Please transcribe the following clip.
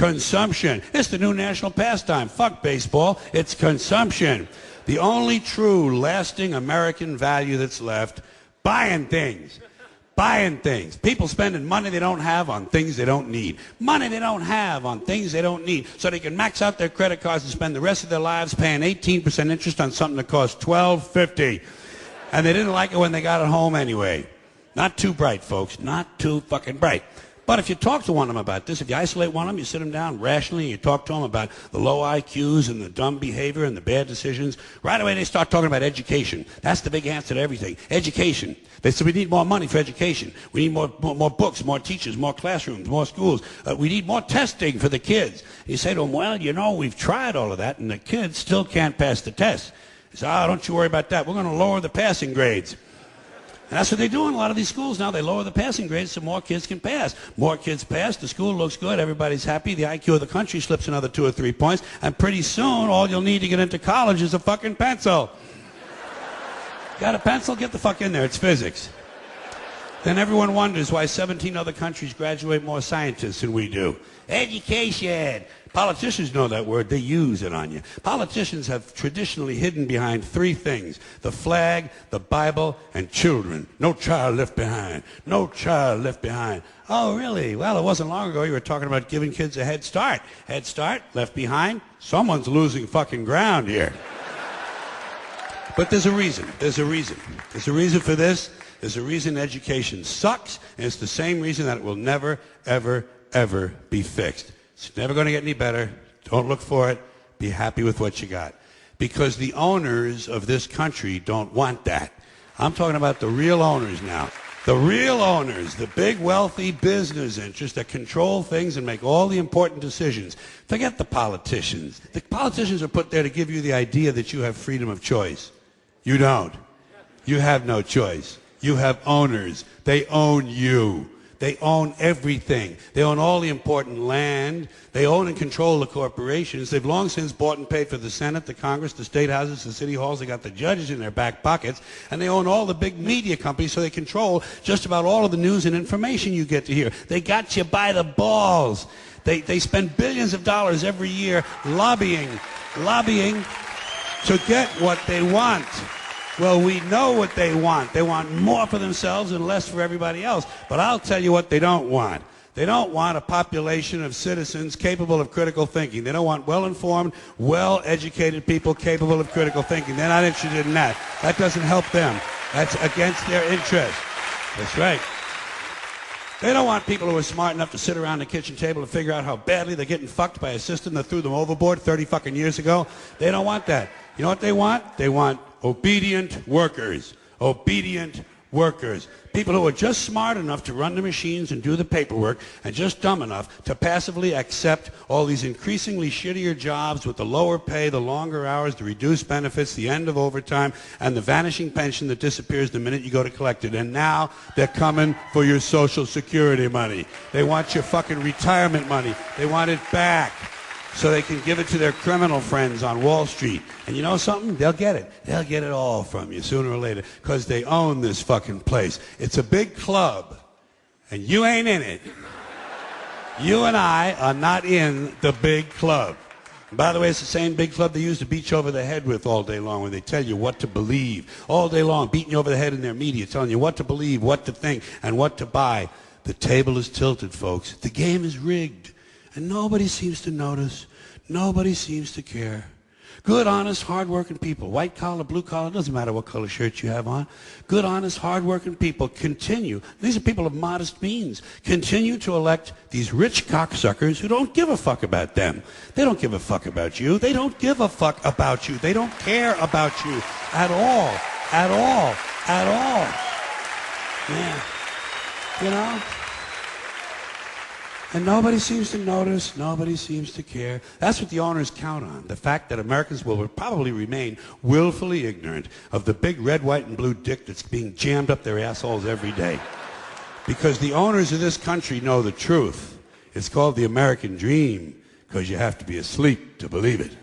Consumption. It's the new national pastime. Fuck baseball. It's consumption. The only true, lasting American value that's left, buying things. Buying things. People spending money they don't have on things they don't need. Money they don't have on things they don't need. So they can max out their credit cards and spend the rest of their lives paying 18% interest on something that costs $12.50. And they didn't like it when they got it home anyway. Not too bright, folks. Not too fucking bright. But if you talk to one of them about this, if you isolate one of them, you sit them down rationally, and you talk to them about the low IQs and the dumb behavior and the bad decisions, right away they start talking about education. That's the big answer to everything. Education. They say we need more money for education. We need more books, more teachers, more classrooms, more schools. We need more testing for the kids. You say to them, well, you know, we've tried all of that, and the kids still can't pass the test. They say, oh, don't you worry about that. We're going to lower the passing grades. And that's what they do in a lot of these schools now. They lower the passing grades so more kids can pass. More kids pass, the school looks good, everybody's happy, the IQ of the country slips another 2 or 3 points, and pretty soon all you'll need to get into college is a fucking pencil. Got a pencil? Get the fuck in there. It's physics. Then everyone wonders why 17 other countries graduate more scientists than we do. Education. Politicians know that word. They use it on you. Politicians have traditionally hidden behind 3 things: the flag, the Bible, and children. No child left behind. No child left behind. Oh, really? Well, it wasn't long ago you were talking about giving kids a head start. Head start, left behind. Someone's losing fucking ground here. But there's a reason. There's a reason. There's a reason for this. There's a reason education sucks, and it's the same reason that it will never, ever, ever be fixed. It's never going to get any better. Don't look for it. Be happy with what you got. Because the owners of this country don't want that. I'm talking about the real owners now. The real owners, the big wealthy business interests that control things and make all the important decisions. Forget the politicians. The politicians are put there to give you the idea that you have freedom of choice. You don't. You have no choice. You have owners. They own you. They own everything. They own all the important land. They own and control the corporations. They've long since bought and paid for the Senate, the Congress, the state houses, the city halls. They got the judges in their back pockets. And they own all the big media companies, so they control just about all of the news and information you get to hear. They got you by the balls. They spend billions of dollars every year lobbying to get what they want. Well, we know what they want. They want more for themselves and less for everybody else. But I'll tell you what they don't want. They don't want a population of citizens capable of critical thinking. They don't want well-informed, well-educated people capable of critical thinking. They're not interested in that. That doesn't help them. That's against their interest. That's right. They don't want people who are smart enough to sit around the kitchen table and figure out how badly they're getting fucked by a system that threw them overboard 30 fucking years ago. They don't want that. You know what they want? They want obedient workers. Obedient workers. People who are just smart enough to run the machines and do the paperwork, and just dumb enough to passively accept all these increasingly shittier jobs with the lower pay, the longer hours, the reduced benefits, the end of overtime, and the vanishing pension that disappears the minute you go to collect it. And now they're coming for your Social Security money. They want your fucking retirement money. They want it back, so they can give it to their criminal friends on Wall Street. And you know something? They'll get it. They'll get it all from you sooner or later, because they own this fucking place. It's a big club, and you ain't in it. You and I are not in the big club. And by the way, it's the same big club they use to beat you over the head with all day long when they tell you what to believe. All day long, beating you over the head in their media, telling you what to believe, what to think, and what to buy. The table is tilted, folks. The game is rigged. And nobody seems to notice. Nobody seems to care. Good, honest, hard-working people, white collar, blue collar, doesn't matter what color shirt you have on. Good, honest, hard-working people continue. These are people of modest means. Continue to elect these rich cocksuckers who don't give a fuck about them. They don't give a fuck about you. They don't give a fuck about you. They don't care about you at all. At all. At all. Yeah. You know? And nobody seems to notice, nobody seems to care. That's what the owners count on, the fact that Americans will probably remain willfully ignorant of the big red, white, and blue dick that's being jammed up their assholes every day. Because the owners of this country know the truth. It's called the American dream, because you have to be asleep to believe it.